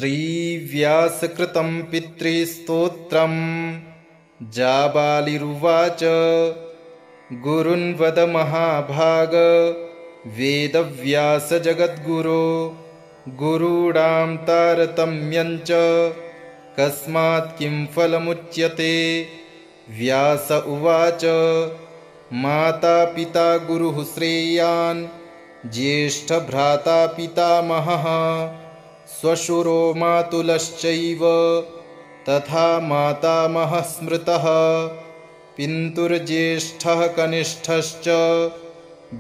श्रीव्यासकृतं पितृस्तोत्रम् जाबालिरुवाच गुरुन् वद महाभाग वेदव्यास जगद्गुरो गुरूणां तारतम्यञ्च कस्मात् किं फलमुच्यते। व्यास उवाच माता पिता गुरुः श्रेयान् ज्येष्ठभ्राता पितामहः श्वशुरो मातुलश्चैव तथा मातामहः स्मृतः पितुर्ज्येष्ठः कनिष्ठश्च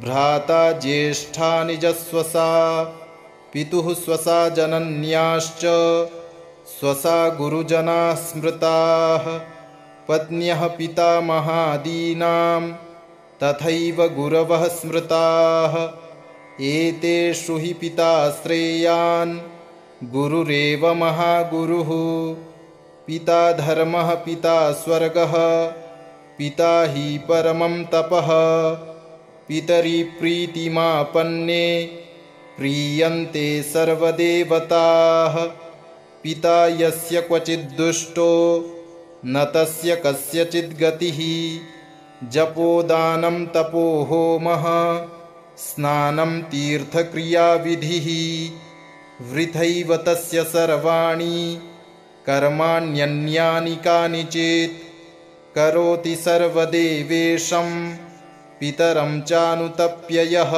भ्राता ज्येष्ठा निजस्वसा पितुः स्वसा जनन्याश्च स्वसा गुरुजनाः स्मृताः पत्न्यः पितामहादीनां तथैव गुरवः स्मृताः एतेषु हि पिता श्रेयान् गुरुरेव महागुरुः। पिता धर्मः पिता स्वर्गः पिता हि परमं तपः पितरि प्रीतिमापन्ने प्रीयन्ते सर्वदेवताः पिता यस्य क्वचिद्दुष्टो न तस्य कस्यचिद् गतिः जपोदानं तपो होमः स्नानं तीर्थक्रियाविधिः वृथैव तस्य सर्वाणि कर्माण्यन्यानि कानिचित् करोति सर्वदेवेशं पितरं चानुतप्य यः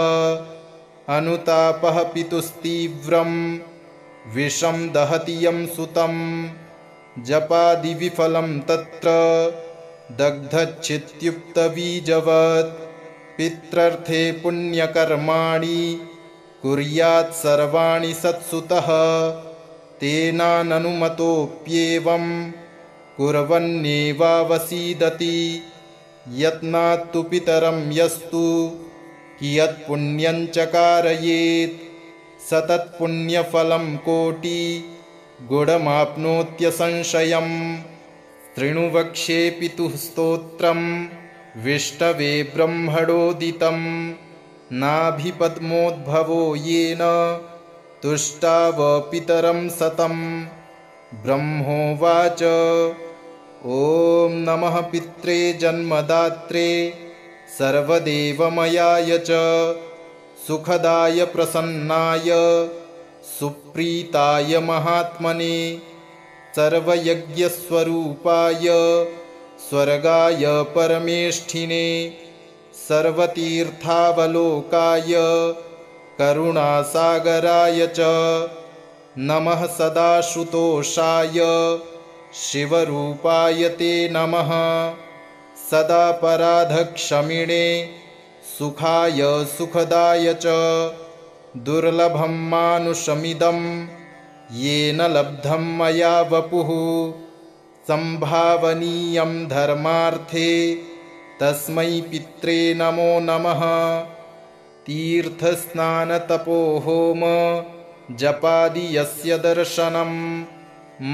अनुतापः पितुस्तीव्रं विषं दहति यं सुतं जपादिविफलं तत्र दग्धच्छित्युक्तबीजवत् पित्रर्थे पुण्यकर्माणि कुर्यात् सर्वाणि सत्सुतः तेनाननुमतोऽप्येवं कुर्वन्नेवावसीदति यत्नात्तु पितरं यस्तु कियत्पुण्यं च कारयेत् स तत्पुण्यफलं कोटिगुणमाप्नोत्यसंशयम्। शृणु वक्ष्ये पितुः स्तोत्रं विष्णवे ब्रह्मणोदितं नाभिपद्मोद्भवो येन तुष्टाव पितरं सतं। ब्रह्मोवाच ॐ नमः पित्रे जन्मदात्रे सर्वदेवमयाय च सुखदाय प्रसन्नाय सुप्रीताय महात्मने सर्वयज्ञस्वरूपाय स्वर्गाय परमेष्ठिने सर्वतीर्थावलोकाय करुणासागराय च नमः सदाशुतोषाय शिवरूपाय ते नमः सदापराधक्षमिणे सुखाय सुखदाय च दुर्लभं मानुषमिदं येन लब्धं मया वपुः संभावनीयं धर्मार्थे तस्मै पित्रे नमो नमः। तीर्थस्नानतपोहोम जपादि यस्य दर्शनं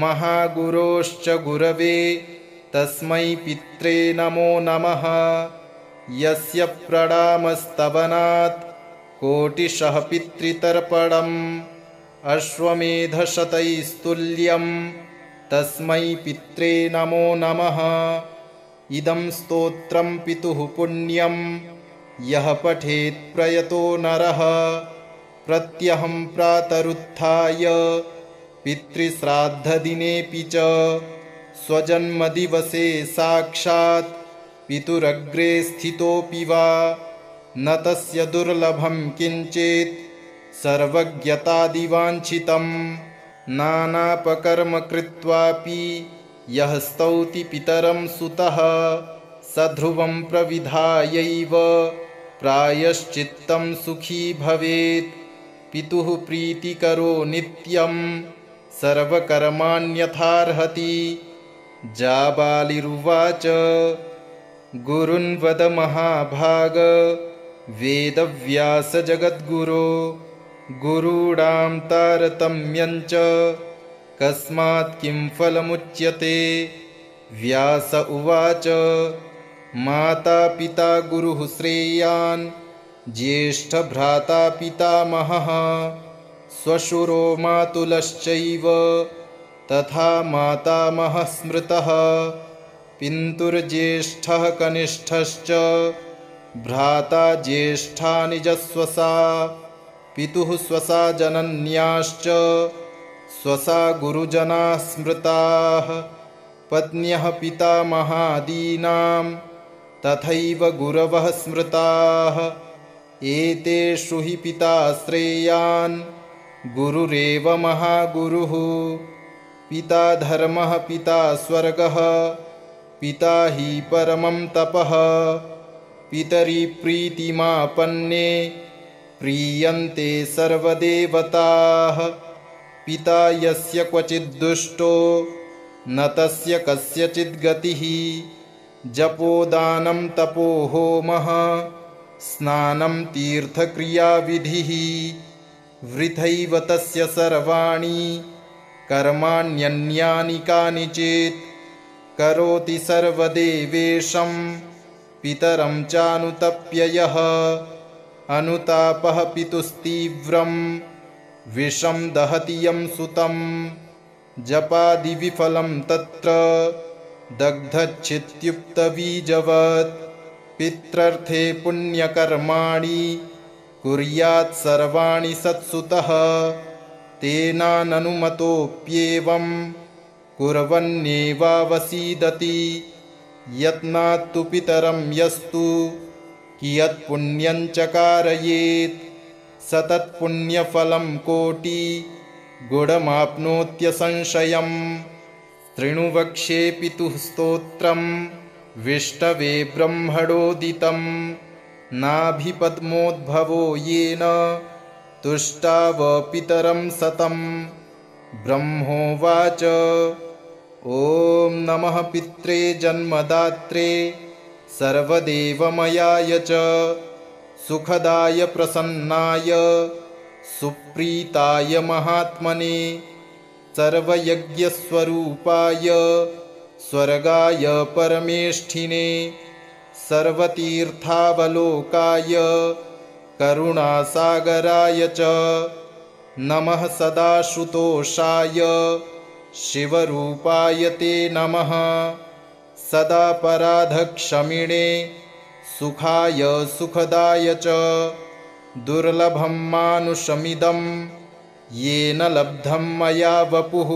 महागुरोश्च गुरवे तस्मै पित्रे नमो नमः। यस्य प्रणामस्तवनात् कोटिशः पितृतर्पणम् अश्वमेधशतैस्तुल्यं तस्मै पित्रे नमो नमः। इदं स्तोत्रं पितुः पुण्यं यः पठेत् प्रयतो नरः प्रत्यहं प्रातरुत्थाय पितृश्राद्धदिनेऽपि च स्वजन्मदिवसे साक्षात् पितुरग्रे स्थितोऽपि वा न तस्य दुर्लभं किञ्चित् सर्वज्ञतादिवाञ्छितं नानापकर्म कृत्वापि यः स्तौति पितरं सुतः स ध्रुवं प्रविधायैव प्रायश्चित्तं सुखी भवेत्। पितुः प्रीतिकरो नित्यं सर्वकर्माण्यथार्हति। जाबालिरुवाच गुरुन् वद महाभाग वेदव्यास जगद्गुरो गुरूणां तारतम्यञ्च कस्मात् किं फलमुच्यते। व्यास उवाच माता पिता गुरुः श्रेयान् ज्येष्ठभ्राता पितामहः श्वशुरो मातुलश्चैव तथा मातामहः स्मृतः पितुर्ज्येष्ठः कनिष्ठश्च भ्राता ज्येष्ठा निजस्वसा पितुः स्वसा जनन्याश्च स्वसा गुरुजनाः स्मृताः पत्न्यः पितामहादीनां तथैव गुरवः स्मृताः एतेषु हि पिता श्रेयान् गुरुरेव महागुरुः पिता धर्मः पिता स्वर्गः पिता हि परमं तपः पितरि प्रीतिमापन्ने प्रीयन्ते सर्वदेवताः पिता यस्य क्वचिद्दुष्टो न तस्य कस्यचित् गतिः जपोदानं तपो होमः स्नानं तीर्थक्रियाविधिः वृथैव तस्य सर्वाणि कर्माण्यन्यानि कानिचित् करोति सर्वदेवेशं पितरं चानुतप्य यः अनुतापः पितुस्तीव्रं विषं दहति यं सुतं जपादिविफलं तत्र दग्धच्छित्युक्तबीजवत् पित्रर्थे पुण्यकर्माणि कुर्यात् सर्वाणि सत्सुतः तेनाननुमतोऽप्येवं कुर्वन्नेवावसीदति यत्नात्तु पितरं यस्तु कियत्पुण्यं च स तत्पुण्यफलं कोटिगुणमाप्नोत्यसंशयम् शृणु वक्ष्ये पितुः स्तोत्रं विष्टवे ब्रह्मणोदितं नाभिपद्मोद्भवो येन तुष्टाव पितरं सतं ब्रह्मोवाच ॐ नमः पित्रे जन्मदात्रे सर्वदेवमयाय च सुखदाय प्रसन्नाय सुप्रीताय महात्मने सर्वयज्ञस्वरूपाय स्वर्गाय परमेष्ठिने सर्वतीर्थावलोकाय करुणासागराय च नमः सदाशुतोषाय शिवरूपाय ते नमः सदापराधक्षमिणे सुखाय सुखदाय च दुर्लभं मानुषमिदं येन लब्धं मया वपुः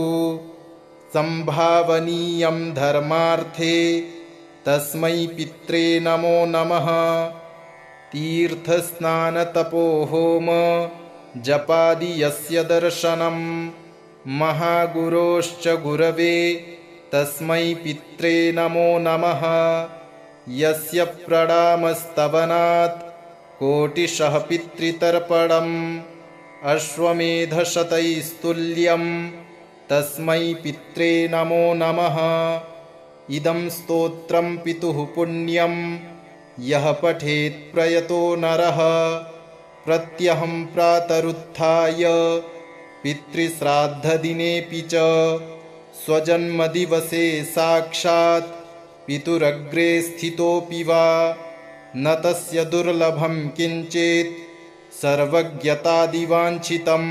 संभावनीयं धर्मार्थे तस्मै पित्रे नमो नमः तीर्थस्नानतपोहोम जपादि यस्य दर्शनं महागुरोश्च गुरवे तस्मै पित्रे नमो नमः यस्य प्रणामस्तवनात् कोटिशः पितृतर्पणम् अश्वमेधशतैस्तुल्यं तस्मै पित्रे नमो नमः इदं स्तोत्रं पितुः पुण्यं यः पठेत् प्रयतो नरः प्रत्यहं प्रातरुत्थाय पितृश्राद्धदिनेऽपि च स्वजन्मदिवसे साक्षात् पितुरग्रे स्थितोऽपि वा न तस्य दुर्लभं किञ्चित् सर्वज्ञतादिवाञ्छितं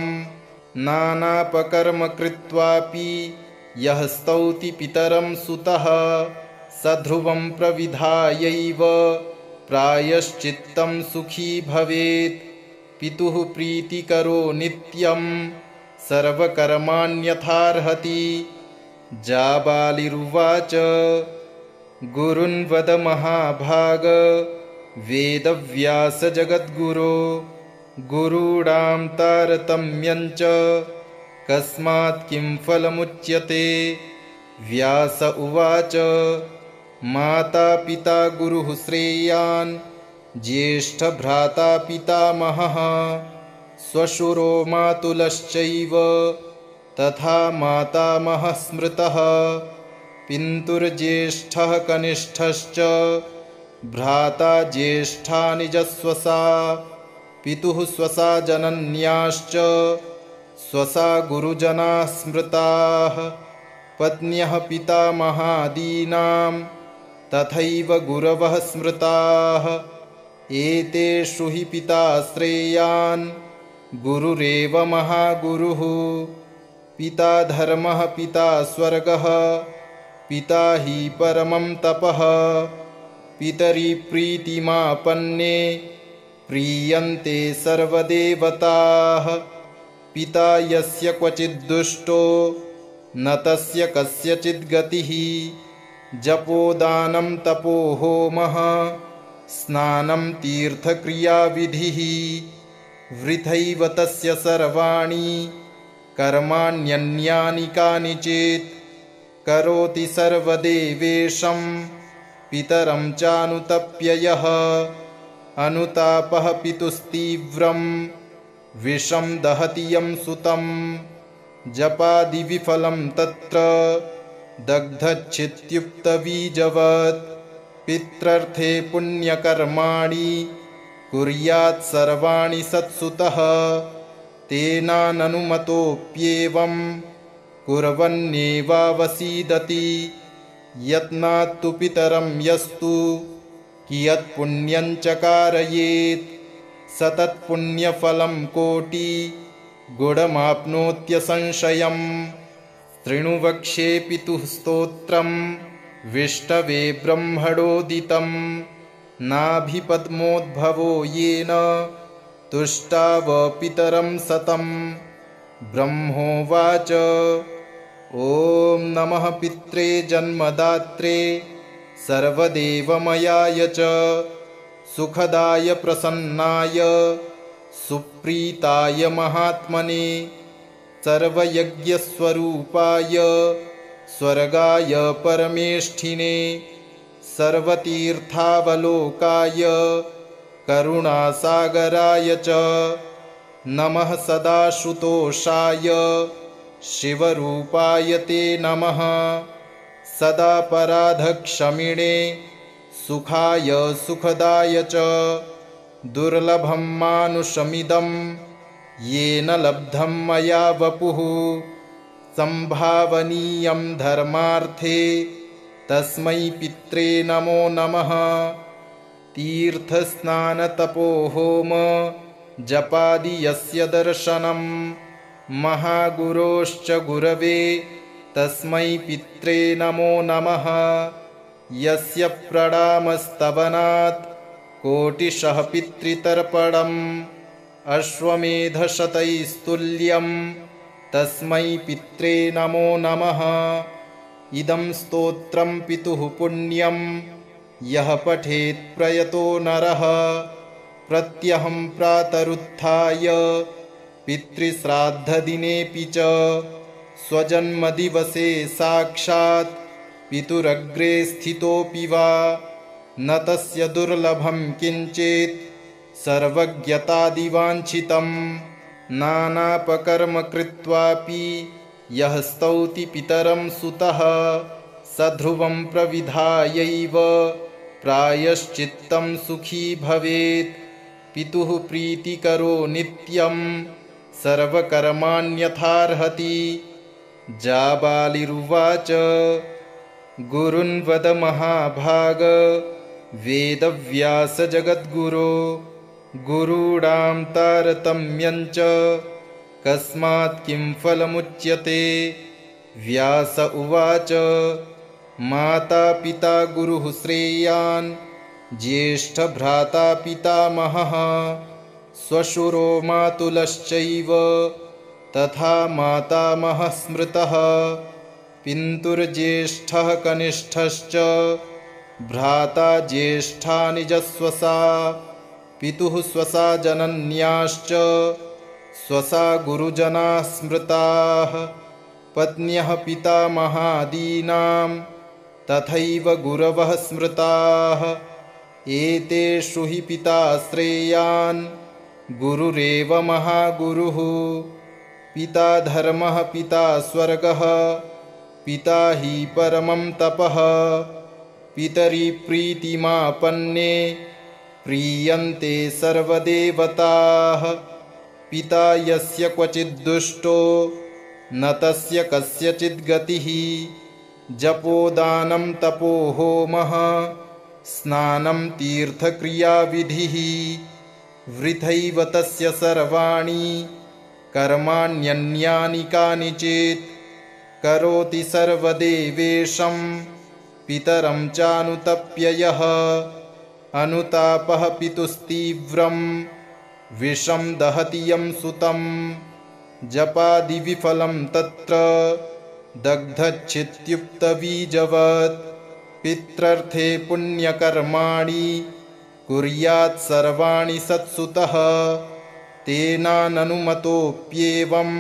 नानापकर्म कृत्वापि यः स्तौति पितरं सुतः स ध्रुवं प्रविधायैव प्रायश्चित्तं सुखी भवेत् पितुः प्रीतिकरो नित्यं सर्वकर्माण्यथार्हति जाबालिरुवाच गुरुन्वद महाभाग वेदव्यास जगद्गुरो गुरूणां तारतम्यं च कस्मात् किं फलमुच्यते व्यास उवाच माता पिता गुरुः श्रेयान् ज्येष्ठभ्राता पितामहः श्वशुरो मातुलश्चैव तथा मातामहः स्मृतः पितुर्ज्येष्ठः कनिष्ठश्च भ्राता ज्येष्ठा निजस्वसा पितुः स्वसा जनन्याश्च स्वसा गुरुजनाः स्मृताः पत्न्यः पितामहादीनां तथैव गुरवः स्मृताः एतेषु हि पिता श्रेयान् गुरुरेव महागुरुः। पिता धर्मः पिता स्वर्गः, पिता हि परमं तपः। पितरि प्रीतिमापन्ने प्रीयन्ते सर्वदेवताः। पिता यस्य क्वचिद्दुष्टो न तस्य कस्यचिद् गतिः। जपोदानं तपो होमः, स्नानं तीर्थक्रियाविधिः। वृथैव तस्य सर्वाणि कर्माण्यन्यानि कानिचित्। करोति सर्वदेवेशं पितरं चानुतप्य यः। अनुतापः पितुस्तीव्रं विषं दहति यं सुतं। जपादिविफलं तत्र दग्धच्छित्युक्तबीजवत्। पित्रर्थे पुण्यकर्माणि कुर्यात् सर्वाणि सत्सुतः। तेनाननुमतोऽप्येवं कुर्वन्नेवावसीदति। यत्नात्तु पितरं यस्तु कियत्पुण्यं च कारयेत्। स तत्पुण्यफलं कोटिगुणमाप्नोत्यसंशयम्। शृणु वक्ष्ये पितुः स्तोत्रं विष्णवे ब्रह्मणोदितं। नाभिपद्मोद्भवो येन तुष्टाव पितरं सतं। ब्रह्मोवाच ॐ नमः पित्रे जन्मदात्रे सर्वदेवमयाय च। सुखदाय प्रसन्नाय सुप्रीताय महात्मने। सर्वयज्ञस्वरूपाय स्वर्गाय परमेष्ठिने। सर्वतीर्थावलोकाय करुणासागराय च। नमः सदाशुतोषाय शिवरूपाय ते नमः। सदापराधक्षमिणे सुखाय सुखदाय च। दुर्लभं मानुषमिदं येन लब्धं मया वपुः। संभावनीयं धर्मार्थे तस्मै पित्रे नमो नमः। तीर्थस्नानतपोहोम जपादि यस्य दर्शनं। महागुरोश्च गुरवे तस्मै पित्रे नमो नमः। यस्य प्रणामस्तवनात् कोटिशः पितृतर्पणम्। अश्वमेधशतैस्तुल्यं तस्मै पित्रे नमो नमः। इदं स्तोत्रं पितुः पुण्यं यः पठेत् प्रयतो नरः। प्रत्यहं प्रातरुत्थाय पितृश्राद्धदिनेऽपि च। स्वजन्मदिवसे साक्षात् पितुरग्रे स्थितोऽपि वा। न तस्य दुर्लभं किञ्चित् सर्वज्ञतादिवाञ्छितं। नानापकर्म कृत्वापि यः स्तौति पितरं सुतः। स ध्रुवं प्रविधायैव प्रायश्चित्तं सुखी भवेत्। पितुः प्रीतिकरो नित्यं सर्वकर्माण्यथार्हति। जाबालिरुवाच गुरुन्वद महाभाग वेदव्यास जगद्गुरो। गुरूणां तारतम्यं च कस्मात् किं फलमुच्यते। व्यास उवाच माता पिता गुरुः श्रेयान् ज्येष्ठभ्राता पितामहः। श्वशुरो मातुलश्चैव तथा मातामहः स्मृतः। पितुर्ज्येष्ठः कनिष्ठश्च भ्राता ज्येष्ठा निजस्वसा। पितुः स्वसा जनन्याश्च स्वसा गुरुजनाः स्मृताः। पत्न्यः पितामहादीनां तथैव गुरवः स्मृताः। एतेषु हि पिता श्रेयान् गुरुरेव महागुरुः। पिता धर्मः पिता स्वर्गः, पिता हि परमं तपः। पितरि प्रीतिमापन्ने प्रीयन्ते सर्वदेवताः। पिता यस्य क्वचिद्दुष्टो न तस्य कस्यचिद् गतिः। जपोदानं तपो होमः स्नानं तीर्थक्रियाविधिः। वृथैव तस्य सर्वाणि कर्माण्यन्यानि कानिचित् करोति सर्वदेवेशं पितरं चानुतप्य यः अनुतापः पितुस्तीव्रं विषं दहति यं सुतं जपादिविफलं तत्र दग्धच्छित्युक्तबीजवत् पित्रर्थे पुण्यकर्माणि कुर्यात् सर्वाणि सत्सुतः तेनाननुमतोऽप्येवं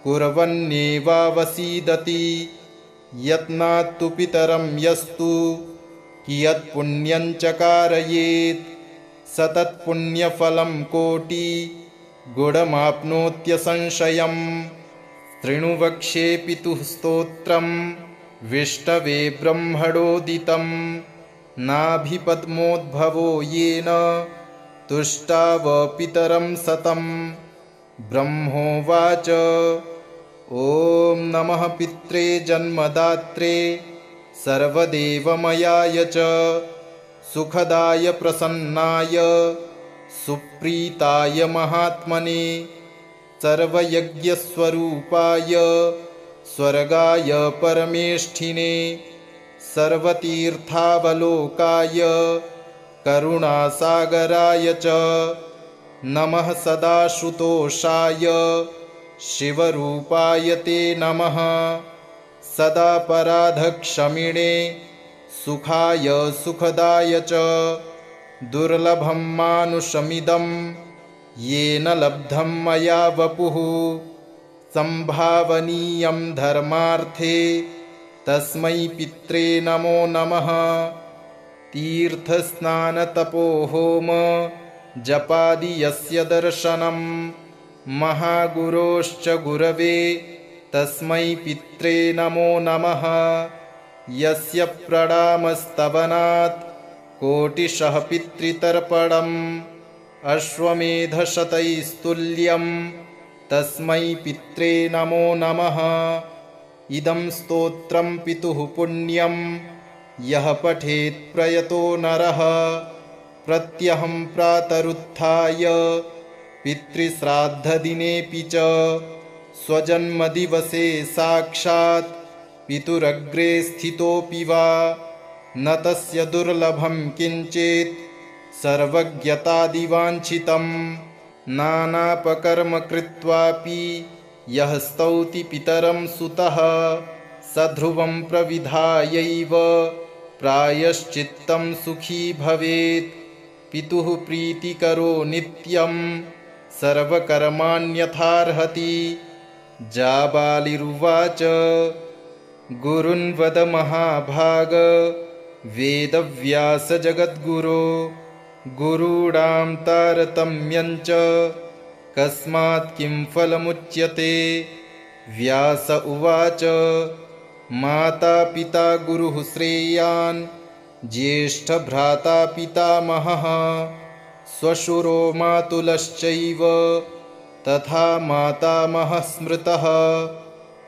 कुर्वन्नेवावसीदति यत्नात्तु पितरं यस्तु कियत्पुण्यं च कारयेत् स तत्पुण्यफलं कोटिगुणमाप्नोत्यसंशयम् शृणु वक्ष्ये पितुः स्तोत्रं विष्टवे ब्रह्मणोदितं नाभिपद्मोद्भवो येन तुष्टाव पितरं सतं ब्रह्मोवाच ॐ नमः पित्रे जन्मदात्रे सर्वदेवमयाय च सुखदाय प्रसन्नाय सुप्रीताय महात्मने सर्वयज्ञस्वरूपाय स्वर्गाय परमेष्ठिने सर्वतीर्थावलोकाय करुणासागराय च नमः सदाशुतोषाय शिवरूपाय ते नमः सदापराधक्षमिणे सुखाय सुखदाय च दुर्लभं मानुषमिदं येन लब्धं मया वपुः संभावनीयं धर्मार्थे तस्मै पित्रे नमो नमः तीर्थस्नानतपोहोम जपादि यस्य दर्शनं महागुरोश्च गुरवे तस्मै पित्रे नमो नमः यस्य प्रणामस्तवनात् कोटिशः पितृतर्पणम् अश्वमेधशतैस्तुल्यं तस्मै पित्रे नमो नमः इदं स्तोत्रं पितुः पुण्यं यः पठेत् प्रयतो नरः प्रत्यहं प्रातरुत्थाय पितृश्राद्धदिनेऽपि च स्वजन्मदिवसे साक्षात् पितुरग्रे स्थितोऽपि वा न तस्य दुर्लभं किञ्चित् सर्वज्ञतादिवाञ्छितं नानापकर्म कृत्वापि यः स्तौति पितरं सुतः स ध्रुवं प्रविधायैव प्रायश्चित्तं सुखी भवेत् पितुः प्रीतिकरो नित्यं सर्वकर्माण्यथार्हति जाबालिरुवाच गुरुन्वद महाभाग वेदव्यासजगद्गुरो गुरूणां तारतम्यं च कस्मात् किं फलमुच्यते व्यास उवाच माता पिता गुरुः श्रेयान् ज्येष्ठभ्राता पितामहः श्वशुरो मातुलश्चैव तथा मातामहः स्मृतः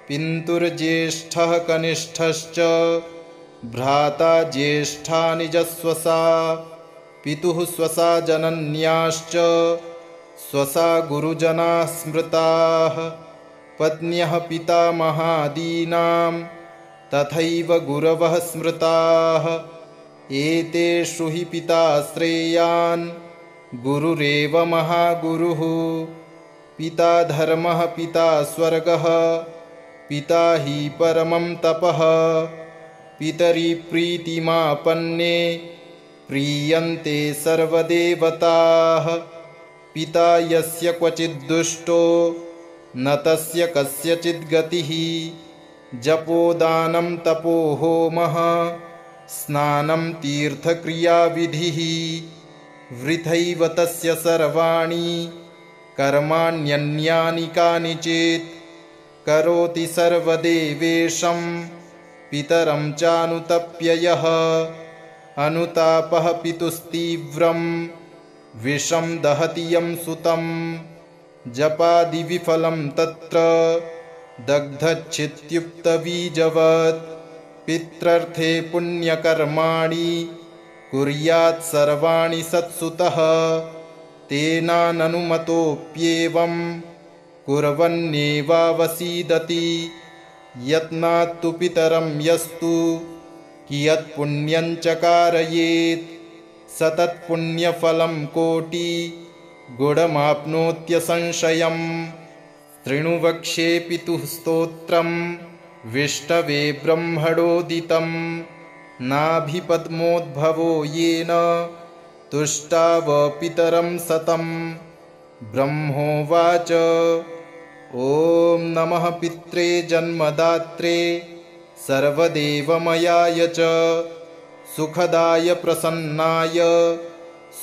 पितुर्ज्येष्ठः कनिष्ठश्च भ्राता ज्येष्ठा निजस्वसा पितुः स्वसा जनन्याश्च स्वसा गुरुजनाः स्मृताः पत्न्यः पितामहादीनां तथैव गुरवः स्मृताः एतेषु हि पिता श्रेयान् गुरुरेव महागुरुः पिता धर्मः पिता स्वर्गः पिता हि परमं तपः पितरि प्रीतिमापन्ने प्रीयन्ते सर्वदेवताः पिता यस्य क्वचिद्दुष्टो न तस्य कस्यचित् गतिः जपोदानं तपोहोमः स्नानं तीर्थक्रियाविधिः वृथैव तस्य सर्वाणि कर्माण्यन्यानि कानिचित् करोति सर्वदेवेशं पितरं चानुतप्य यः अनुतापः पितुस्तीव्रं विषं दहति यं सुतं जपादिविफलं तत्र दग्धच्छित्युक्तबीजवत् पित्रर्थे पुण्यकर्माणि कुर्यात् सर्वाणि सत्सुतः तेनाननुमतोऽप्येवं कुर्वन्नेवावसीदति। यत्नात्तु पितरं यस्तु कियत्पुण्यं च कारयेत् स तत्पुण्यफलं कोटिगुणमाप्नोत्यसंशयम्। शृणु वक्ष्ये पितुः स्तोत्रम् विष्टवे ब्रह्मणोदितं। नाभिपद्मोद्भवो येन तुष्टाव पितरं सतम्। ब्रह्मोवाच ॐ नमः पित्रे जन्मदात्रे सर्वदेवमयाय च सुखदाय प्रसन्नाय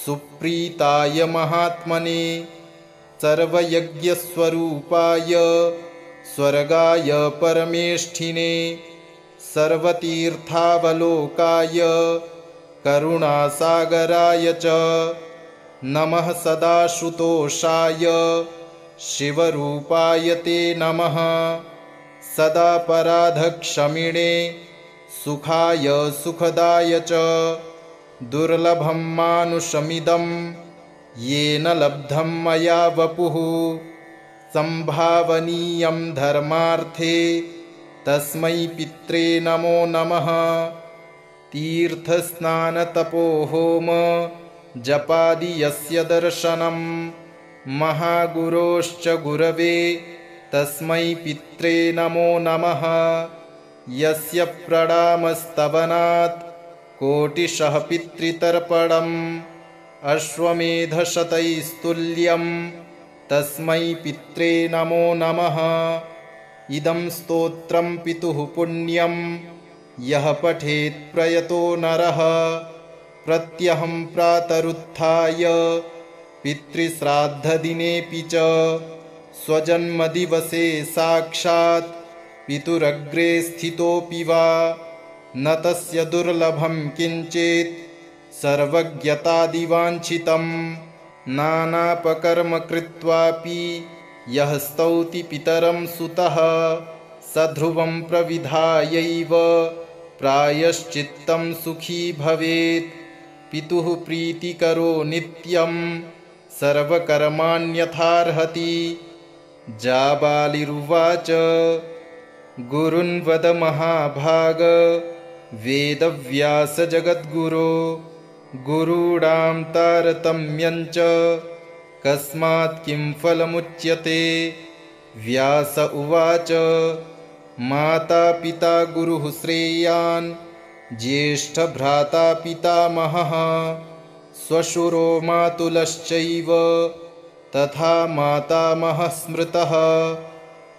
सुप्रीताय महात्मने सर्वयज्ञस्वरूपाय स्वर्गाय परमेष्ठिने सर्वतीर्थावलोकाय करुणासागराय च नमः सदाशुतोषाय शिवरूपाय ते नमः सदापराधक्षमिणे सुखाय सुखदाय च दुर्लभं मानुषमिदं येन लब्धं मया वपुः संभावनीयं धर्मार्थे तस्मै पित्रे नमो नमः। तीर्थस्नानतपोहोम जपादि यस्य दर्शनं महागुरोश्च गुरवे तस्मै पित्रे नमो नमः। यस्य प्रणामस्तवनात् कोटिशः पितृतर्पणम् अश्वमेधशतैस्तुल्यं तस्मै पित्रे नमो नमः। इदं स्तोत्रं पितुः पुण्यं यः पठेत् प्रयतो नरः प्रत्यहं प्रातरुत्थाय पितृश्राद्धदिनेऽपि च स्वजन्मदिवसे साक्षात् पितुरग्रे स्थितोऽपि वा न तस्य दुर्लभं किञ्चित् सर्वज्ञतादिवाञ्छितं। नानापकर्म कृत्वापि यः स्तौति पितरं सुतः स ध्रुवं प्रविधायैव प्रायश्चित्तं सुखी भवेत्। पितुः प्रीतिकरो नित्यं सर्वकर्माण्यथार्हति। जाबालिरुवाच गुरुन्वद महाभाग वेदव्यास जगद्गुरो गुरूणां तारतम्यं च कस्मात् किं फलमुच्यते। व्यास उवाच माता पिता गुरुः श्रेयान् ज्येष्ठभ्राता पितामहः श्वशुरो मातुलश्चैव तथा मातामहः स्मृतः।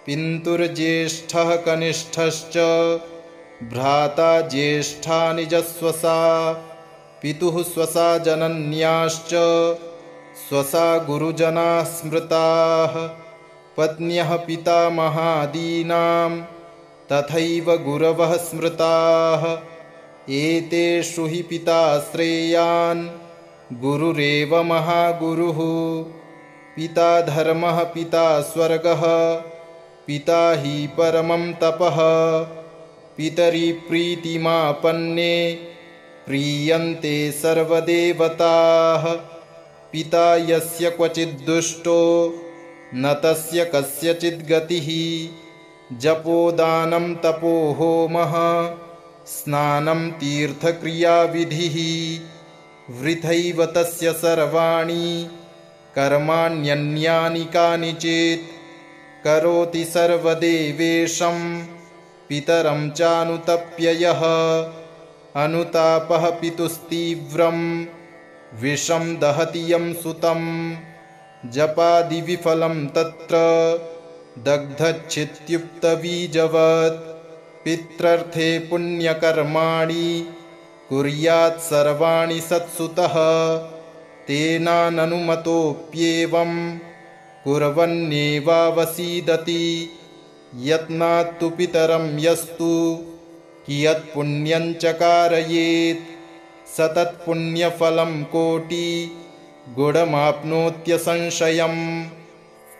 पितुर्ज्येष्ठः कनिष्ठश्च भ्राता ज्येष्ठा निजस्वसा पितुः स्वसा जनन्याश्च स्वसा गुरुजनाः स्मृताः। पत्न्यः पितामहादीनां तथैव गुरवः स्मृताः। एतेषु हि पिता श्रेयान् गुरुरेव महागुरुः। पिता धर्मः पिता स्वर्गः पिता हि परमं तपः। पितरि प्रीतिमापन्ने प्रीयन्ते सर्वदेवताः। पिता यस्य क्वचिद्दुष्टो न तस्य कस्यचित् गतिः। जपोदानं तपो होमः स्नानं तीर्थक्रियाविधिः वृथैव तस्य सर्वाणि कर्माण्यन्यानि कानिचित्। करोति सर्वदेवेशं पितरं चानुतप्य यः अनुतापः पितुस्तीव्रं विषं दहति यं सुतं। जपादिविफलं तत्र दग्धच्छित्युक्तबीजवत्। पित्रर्थे पुण्यकर्माणि कुर्यात् सर्वाणि सत्सुतः। तेनाननुमतोऽप्येवं कुर्वन्नेवावसीदति। यत्नात्तु पितरं यस्तु कियत्पुण्यं च कारयेत् स तत्पुण्यफलं कोटिगुणमाप्नोत्यसंशयम्।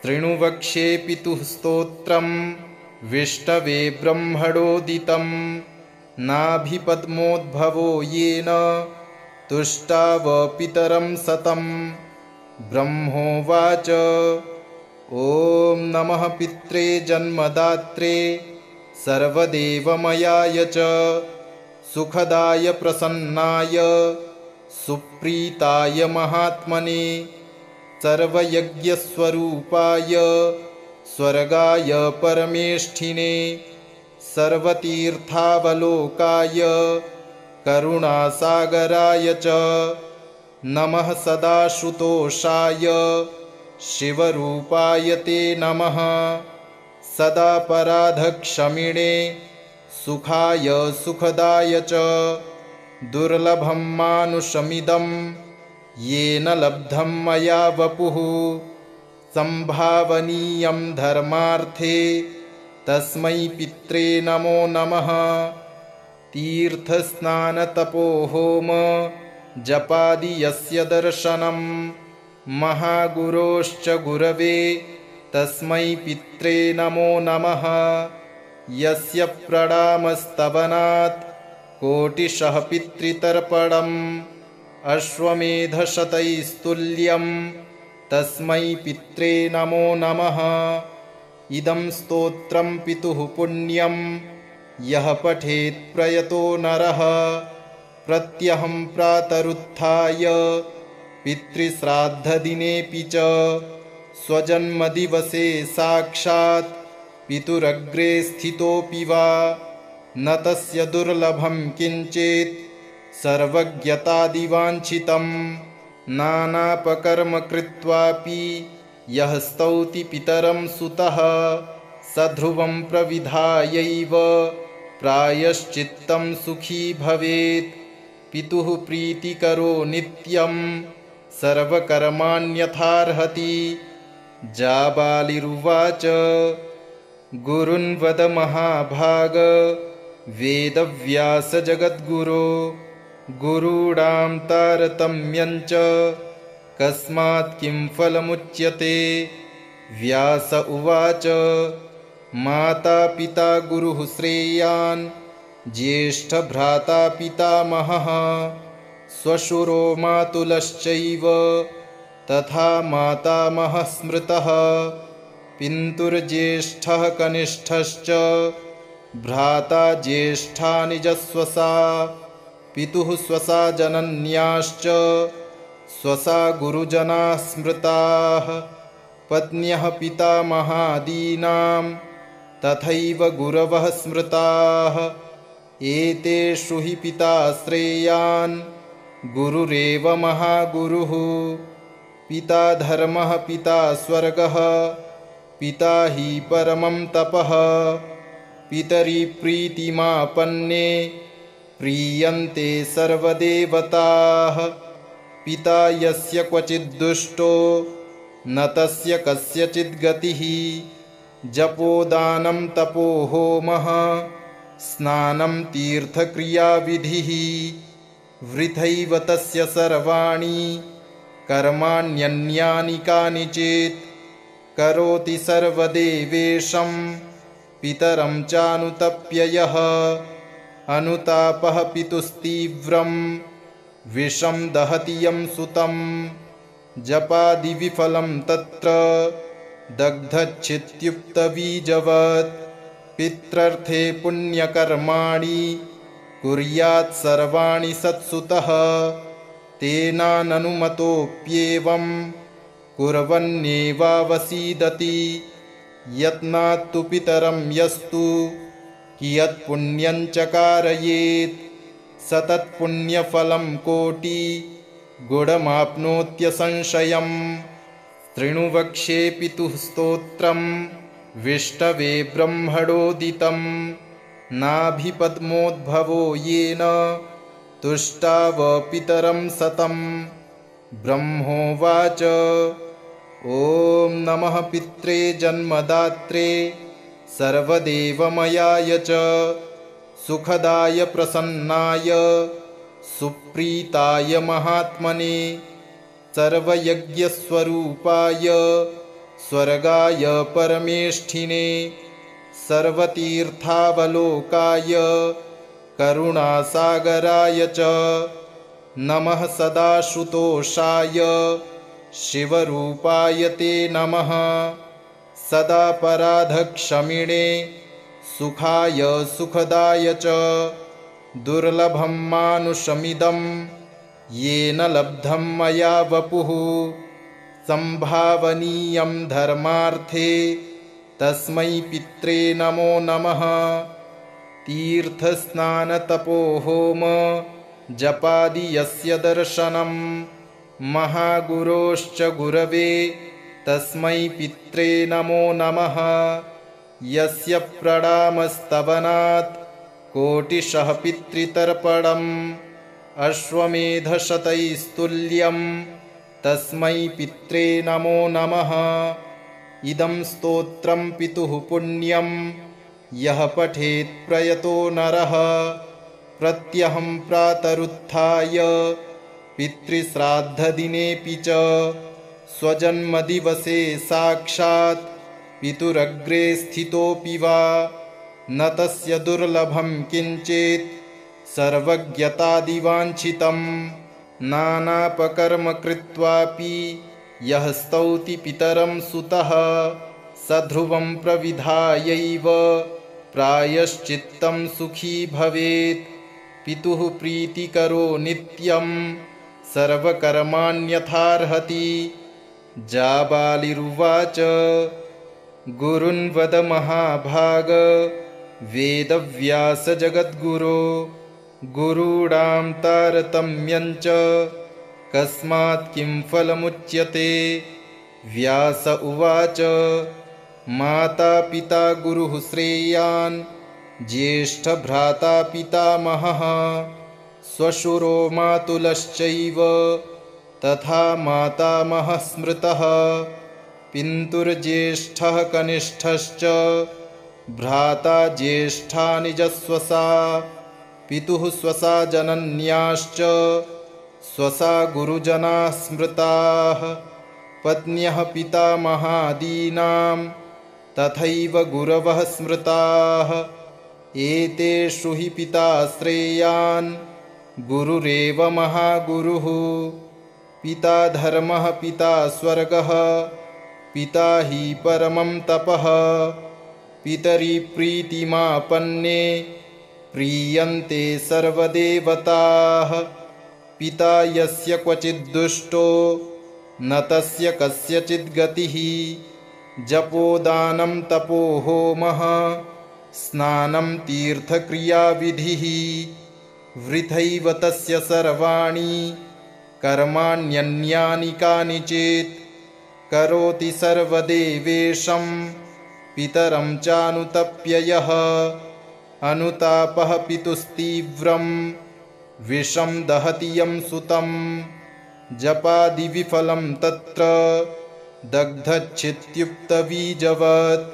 शृणु वक्ष्ये पितुः स्तोत्रम् विष्टवे ब्रह्मणोदितं। नाभिपद्मोद्भवो येन तुष्टाव पितरं सतम्। ब्रह्मोवाच ॐ नमः पित्रे जन्मदात्रे सर्वदेवमयाय च सुखदाय प्रसन्नाय सुप्रीताय महात्मने सर्वयज्ञस्वरूपाय स्वर्गाय परमेष्ठिने सर्वतीर्थावलोकाय करुणासागराय च नमः सदाशुतोषाय शिवरूपाय ते नमः सदापराधक्षमिणे सुखाय सुखदाय च दुर्लभं मानुषमिदं येन लब्धं मया वपुः संभावनीयं धर्मार्थे तस्मै पित्रे नमो नमः तीर्थस्नानतपोहोम जपादि यस्य दर्शनं महागुरोश्च गुरवे तस्मै पित्रे नमो नमः यस्य प्रणामस्तवनात् कोटिशः पितृतर्पणम् अश्वमेधशतैस्तुल्यं तस्मै पित्रे नमो नमः इदं स्तोत्रं पितुः पुण्यं यः पठेत् प्रयतो नरः प्रत्यहं प्रातरुत्थाय पितृश्राद्धदिनेऽपि च स्वजन्मदिवसे साक्षात् पितुरग्रे स्थितोऽपि वा न तस्य दुर्लभं किञ्चित् सर्वज्ञतादिवाञ्छितं नानापकर्म कृत्वापि यः स्तौति पितरं सुतः स ध्रुवं प्रविधायैव प्रायश्चित्तं सुखी भवेत् पितुः प्रीतिकरो नित्यं सर्वकर्माण्यथार्हति जाबालिरुवाच गुरुन्वद महाभाग वेदव्यास जगद्गुरो गुरूणां तारतम्यञ्च कस्मात् किं फलमुच्यते व्यास उवाच माता पिता गुरुः श्रेयान् ज्येष्ठभ्राता पितामहः श्वशुरो मातुलश्चैव तथा मातामहः स्मृतः पितुर्ज्येष्ठः कनिष्ठश्च भ्राता ज्येष्ठा निजस्वसा पितुः स्वसा जनन्याश्च स्वसा गुरुजनाः स्मृताः पत्न्यः पितामहादीनां तथैव गुरवः स्मृताः एतेषु हि पिता श्रेयान् गुरुरेव महागुरुः पिता धर्मः पिता स्वर्गः पिता हि परमं तपः पितरि प्रीतिमापन्ने प्रीयन्ते सर्वदेवताः पिता यस्य क्वचिद्दुष्टो न तस्य कस्यचित् गतिः जपोदानं तपो होमः स्नानं तीर्थक्रियाविधिः वृथैव तस्य सर्वाणि कर्माण्यन्यानि कानिचित् करोति सर्वदेवेशं पितरं चानुतप्य यः अनुतापः पितुस्तीव्रं विषं दहति यं सुतं जपादिविफलं तत्र दग्धच्छित्युक्तबीजवत् पित्रर्थे पुण्यकर्माणि कुर्यात् सर्वाणि सत्सुतः तेनाननुमतोऽप्येवं कुर्वन्नेवावसीदति यत्नात्तु पितरं यस्तु कियत्पुण्यं च कारयेत् स तत्पुण्यफलं कोटिगुणमाप्नोत्यसंशयम् शृणु वक्ष्ये पितुः स्तोत्रं विष्टवे ब्रह्मणोदितं नाभिपद्मोद्भवो येन तुष्टाव पितरं सतं ब्रह्मोवाच ॐ नमः पित्रे जन्मदात्रे सर्वदेवमयाय च सुखदाय प्रसन्नाय सुप्रीताय महात्मने सर्वयज्ञस्वरूपाय स्वर्गाय परमेष्ठिने सर्वतीर्थावलोकाय करुणासागराय च नमः सदाशुतोषाय शिवरूपाय ते नमः। सदापराधक्षमिणे सुखाय सुखदाय च दुर्लभं मानुषमिदं येन लब्धं मया वपुः। संभावनीयं धर्मार्थे तस्मै पित्रे नमो नमः। तीर्थस्नानतपोहोम जपादि यस्य दर्शनं महागुरोश्च गुरवे तस्मै पित्रे नमो नमः। यस्य प्रणामस्तवनात् कोटिशः पितृतर्पणम् अश्वमेधशतैस्तुल्यं तस्मै पित्रे नमो नमः। इदं स्तोत्रं पितुः पुण्यं यः पठेत् प्रयतो नरः प्रत्यहं प्रातरुत्थाय पितृश्राद्धदिनेऽपि च स्वजन्मदिवसे साक्षात् पितुरग्रे स्थितोऽपि वा न तस्य दुर्लभं किञ्चित् सर्वज्ञतादिवाञ्छितं नानापकर्म कृत्वापि यः स्तौति पितरं सुतः स ध्रुवं प्रविधायैव प्रायश्चित्तं सुखी भवेत्। पितुः प्रीतिकरो नित्यं सर्वकर्माण्यथार्हति। जाबालिरुवाच गुरुन् वद महाभाग वेदव्यास जगद्गुरो गुरूणां तारतम्यं च कस्मात् किं फलमुच्यते। व्यास उवाच माता पिता गुरुः श्रेयान् ज्येष्ठभ्राता पितामहः श्वशुरो मातुलश्चैव तथा मातामहः स्मृतः। पितुर्ज्येष्ठः कनिष्ठश्च भ्राता ज्येष्ठा निजस्वसा पितुः स्वसा जनन्याश्च स्वसा गुरुजनाः स्मृताः। पत्न्यः पितामहादीनां तथैव गुरवः स्मृताः। एतेषु हि पिता श्रेयान् गुरुरेव महागुरुः। पिता धर्मः पिता स्वर्गः पिता हि परमं तपः। पितरि प्रीतिमापन्ने प्रीयन्ते सर्वदेवताः। पिता यस्य क्वचिद्दुष्टो न तस्य कस्यचिद् गतिः। जपोदानं तपोहोमः स्नानं तीर्थक्रियाविधिः वृथैव तस्य सर्वाणि कर्माण्यन्यानि कानिचित्। करोति सर्वदेवेशं पितरं चानुतप्य यः अनुतापः पितुस्तीव्रं विषं दहति यं सुतं। जपादिविफलं तत्र दग्धच्छित्युक्तबीजवत्।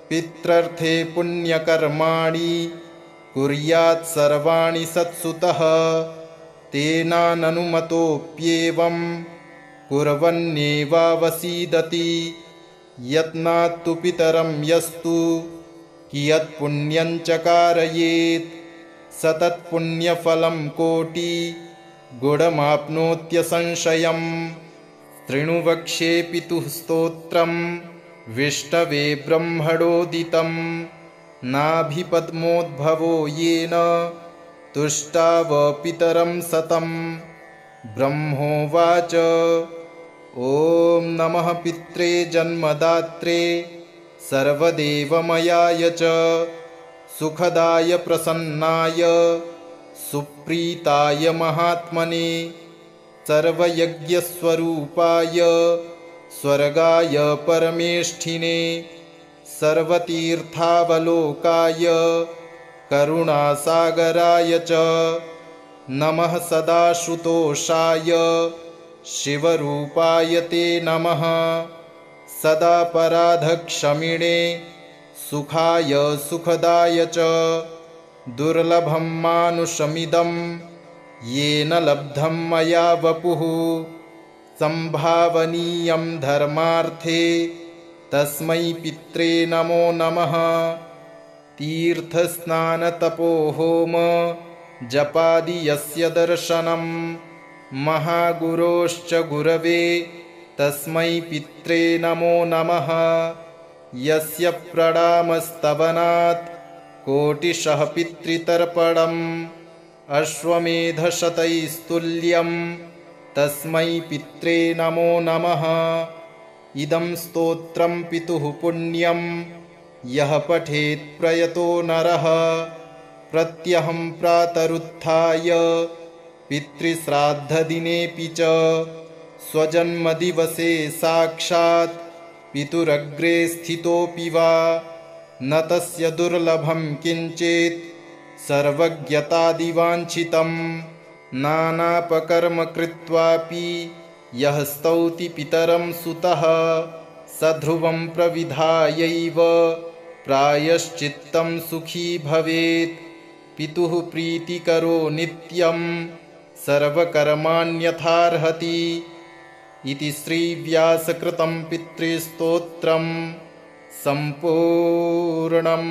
पित्रर्थे पुण्यकर्माणि कुर्यात् सर्वाणि सत्सुतः। तेनाननुमतोऽप्येवं कुर्वन्नेवावसीदति। यत्नात्तु पितरं यस्तु कियत्पुण्यं च कारयेत् स तत्पुण्यफलं कोटिगुणमाप्नोत्यसंशयम्। शृणु वक्ष्ये पितुः स्तोत्रं विष्णवे ब्रह्मणोदितं। नाभिपद्मोद्भवो येन तुष्टाव पितरं सतं। ब्रह्मोवाच ॐ नमः पित्रे जन्मदात्रे सर्वदेवमयाय च सुखदाय प्रसन्नाय सुप्रीताय महात्मने सर्वयज्ञस्वरूपाय स्वर्गाय परमेष्ठिने सर्वतीर्थावलोकाय करुणासागराय च नमः। सदाशुतोषाय शिवरूपाय ते नमः। सदापराधक्षमिणे सुखाय सुखदाय च दुर्लभं मानुषमिदं येन लब्धं मया वपुः। संभावनीयं धर्मार्थे तस्मै पित्रे नमो नमः। तीर्थस्नानतपोहोम जपादि यस्य दर्शनं महागुरोश्च गुरवे तस्मै पित्रे नमो नमः। यस्य प्रणामस्तवनात् कोटिशः पितृतर्पणम् अश्वमेधशतैस्तुल्यं तस्मै पित्रे नमो नमः। इदं स्तोत्रं पितुः पुण्यं यः पठेत् प्रयतो नरः। प्रत्यहं प्रातरुत्थाय पितृश्राद्धदिनेऽपि च स्वजन्मदिवसे साक्षात् पितुरग्रे स्थितोऽपि वा न तस्य दुर्लभं किञ्चित् सर्वज्ञतादिवाञ्छितं। नानापकर्म कृत्वापि यः स्तौति पितरं सुतः स ध्रुवं प्रविधायैव प्रायश्चित्तं सुखी भवेत्। पितुः प्रीतिकरो नित्यं सर्वकर्माण्यथार्हति। इति श्रीव्यासकृतं पितृस्तोत्रं सम्पूर्णम्।